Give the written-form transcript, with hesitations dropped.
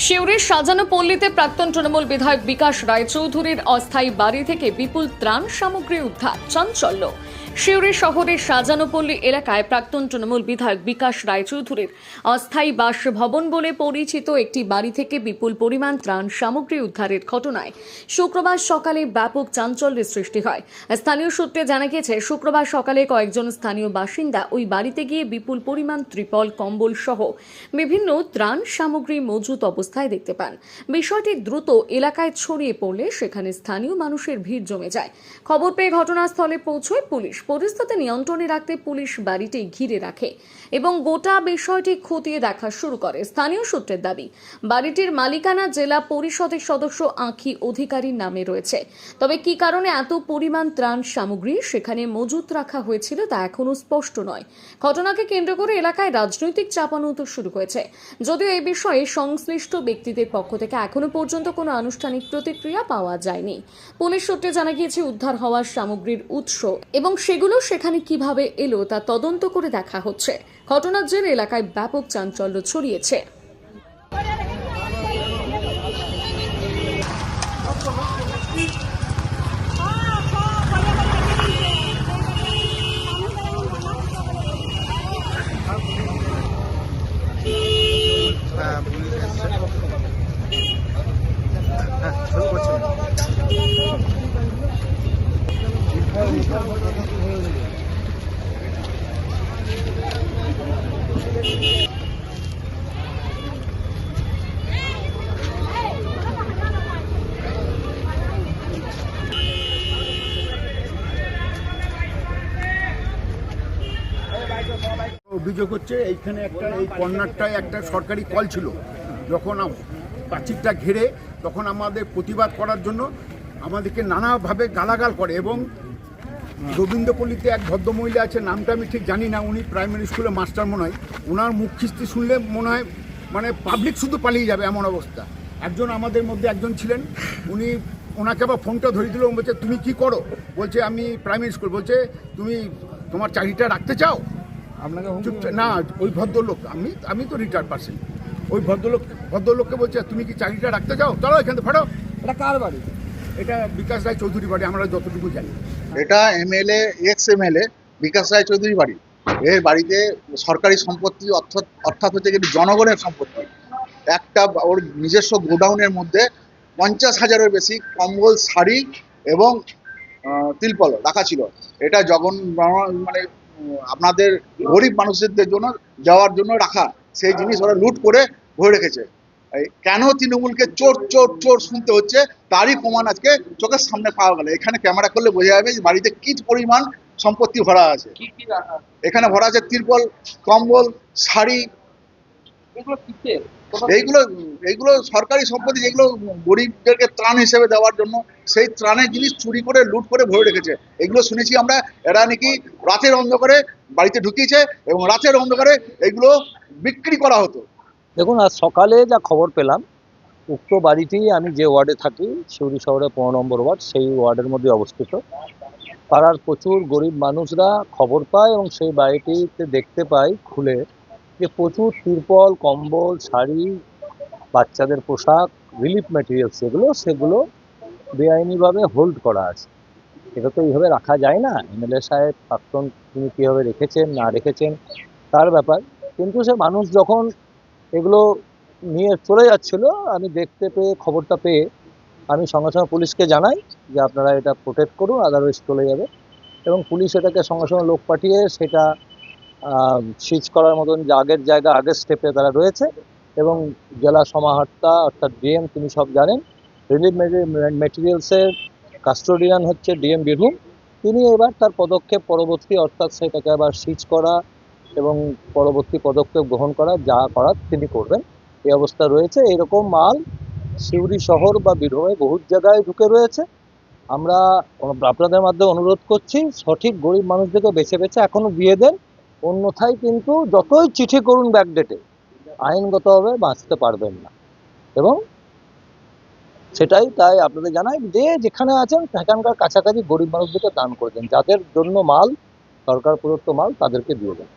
শিউরির সাজানো পল্লীতে প্রাক্তন তৃণমূল বিধায়ক বিকাশ রায়চৌধুরীর অস্থায়ী বাড়ি থেকে বিপুল ত্রাণ সামগ্রী উদ্ধার, চাঞ্চল্য। শিউরি শহরের সাজানো পল্লী এলাকায় প্রাক্তন তৃণমূল বিধায়ক বিকাশ রায়চৌধুরীর অস্থায়ী বাসভবন বলে পরিচিত একটি বাড়ি থেকে বিপুল পরিমাণ ত্রাণ সামগ্রী উদ্ধারের ঘটনায় শুক্রবার সকালে ব্যাপক চাঞ্চল্যের সৃষ্টি হয়। স্থানীয় সূত্রে জানা গিয়েছে, শুক্রবার সকালে কয়েকজন স্থানীয় বাসিন্দা ওই বাড়িতে গিয়ে বিপুল পরিমাণ ত্রিপল, কম্বল সহ বিভিন্ন ত্রাণ সামগ্রী মজুত অবস্থায় দেখতে পান। বিষয়টি দ্রুত এলাকায় ছড়িয়ে পড়লে সেখানে স্থানীয় মানুষের ভিড় জমে যায়। খবর পেয়ে ঘটনাস্থলে পৌঁছয় পুলিশ। পরিস্থিতি নিয়ন্ত্রণে রাখতে পুলিশ বাড়িটি ঘিরে রাখে এবং গোটা বিষয়টি খতিয়ে দেখা শুরু করে। স্থানীয় সূত্রের দাবি, বাড়িটির মালিকানা জেলা পরিষদের সদস্য আঁখি অধিকারীর নামে রয়েছে। তবে কি কারণে এত পরিমাণ ত্রাণ সামগ্রী সেখানে মজুত রাখা হয়েছিল তা এখনো স্পষ্ট নয়। ঘটনাকে কেন্দ্র করে এলাকায় রাজনৈতিক চাপানোতর শুরু হয়েছে। যদিও এই বিষয়ে সংশ্লিষ্ট ব্যক্তিদের পক্ষ থেকে এখনো পর্যন্ত কোনো আনুষ্ঠানিক প্রতিক্রিয়া পাওয়া যায়নি। পুলিশ সূত্রে জানা গিয়েছে, উদ্ধার হওয়া সামগ্রীর উৎস এবং সেগুলো সেখানে কিভাবে এলো তা তদন্ত করে দেখা হচ্ছে। ঘটনার জেরে এলাকায় ব্যাপক চাঞ্চল্য ছড়িয়েছে। অভিযোগ হচ্ছে এইখানে একটা এই কর্নারটায় একটা সরকারি কল ছিল। যখন প্রাচীরটা ঘিরে তখন আমাদের প্রতিবাদ করার জন্য আমাদেরকে নানাভাবে গালাগাল করে এবং গোবিন্দপল্লীতে এক ভদ্রমহিলা আছে, নামটা আমি ঠিক জানি না, উনি প্রাইমারি স্কুলে মাস্টার মনে হয়। ওনার মুখ খিস্তি শুনলে মনে হয় মানে পাবলিক শুধু পালিয়ে যাবে এমন অবস্থা। একজন আমাদের মধ্যে একজন ছিলেন, উনি ওনাকে আবার ফোনটা ধরিয়ে দিল। বলছে তুমি কি করো? বলছে আমি প্রাইমারি স্কুল। বলছে তুমি তোমার চাকরিটা রাখতে চাও? আপনাকে না, ওই ভদ্রলোক, আমি তো রিটায়ার্ড পার্সন, ওই ভদ্রলোককে বলছে তুমি কি চাকরিটা রাখতে চাও? চলো এখান থেকে ফাটো। এটা কার বাড়ি? এটা বিকাশ রায় চৌধুরী বাড়ি, আমরা যতটুকু জানি। এটা এমএলএ, এক্স এমএলএ বিকাশ রায় চৌধুরী বাড়ি। এর বাড়িতে সরকারি সম্পত্তি অর্থাৎ হচ্ছে কিন্তু জনগণের সম্পত্তি। একটা ওর নিজস্ব গোডাউনের মধ্যে 50,000-এর বেশি কম্বল, শাড়ি এবং তিলপল রাখা ছিল। এটা মানে আপনাদের গরিব মানুষদের জন্য দেওয়ার জন্য রাখা সেই জিনিস ওরা লুট করে ভরে রেখেছে। কেন তৃণমূলকে চোর চোর চোর শুনতে হচ্ছে তারই প্রমাণ আজকে চোখের সামনে পাওয়া গেল। এখানে ক্যামেরা করলে বোঝা যাবে যে বাড়িতে কি পরিমাণ সম্পত্তি ভরা আছে। এখানে ভরা আছে তিরপল, কম্বল, শাড়ি। এইগুলো সরকারি সম্পত্তি, যেগুলো গরিবদেরকে ত্রাণ হিসেবে দেওয়ার জন্য সেই ত্রাণের জিনিস চুরি করে লুট করে ভরে রেখেছে। এগুলো শুনেছি আমরা, এরা নাকি রাতের অন্ধকারে বাড়িতে ঢুকিয়েছে এবং রাতের অন্ধকারে এগুলো বিক্রি করা হতো। দেখুন, আজ সকালে যা খবর পেলাম, উক্ত বাড়িটি আমি যে ওয়ার্ডে থাকি, শিউরি শহরে 15 নম্বর ওয়ার্ড, সেই ওয়ার্ডের মধ্যে অবস্থিত। পাড়ার প্রচুর গরিব মানুষরা খবর পায় এবং সেই বাড়িটিতে দেখতে পাই খুলে যে প্রচুর তিরপল, কম্বল, শাড়ি, বাচ্চাদের পোশাক, রিলিফ ম্যাটেরিয়ালস সেগুলো বেআইনিভাবে হোল্ড করা আছে। এটা তো এইভাবে রাখা যায় না। এমএলএ সাহেব প্রাক্তন, তিনি কীভাবে রেখেছেন না রেখেছেন তার ব্যাপার, কিন্তু সে মানুষ যখন এগুলো নিয়ে চলে যাচ্ছিল, আমি দেখতে পেয়ে, খবরটা পেয়ে আমি সঙ্গে সঙ্গে পুলিশকে জানাই যে আপনারা এটা প্রোটেক্ট করুন, আদারওয়াইজ চলে যাবে। এবং পুলিশ এটাকে সঙ্গে সঙ্গে লোক পাঠিয়ে সেটা সিজ করার মতন যে আগের জায়গা, আগের স্টেপে তারা রয়েছে। এবং জেলা সমাহর্তা অর্থাৎ ডিএম, তিনি সব জানেন। রিলিফ ম্যাটেরিয়ালসের কাস্টোডিয়ান হচ্ছে ডিএম বীরভূম। তিনি এবার তার পদক্ষেপ পরবর্তী, অর্থাৎ সেটাকে আবার সিজ করা এবং পরবর্তী পদক্ষেপ গ্রহণ করা, যা করার তিনি করবেন, এই অবস্থা রয়েছে। এরকম মাল শিউরি শহর বা বীরভূমে বহু জায়গায় ঢুকে রয়েছে। আমরা আপনাদের মাধ্যমে অনুরোধ করছি, সঠিক গরিব মানুষদেরকে বেছে বেছে এখনো দিয়ে দেন, অন্যথায় কিন্তু যতই চিঠি করুন ব্যাকডেটে, আইনগতভাবে বাঁচতে পারবেন না। এবং তাই আপনাদের জানাই যে যেখানে আছেন সেখানকার কাছাকাছি গরিব মানুষদেরকে দান করে দেন, যাদের জন্য মাল, সরকার প্রদত্ত মাল, তাদেরকে দিয়ে দেন।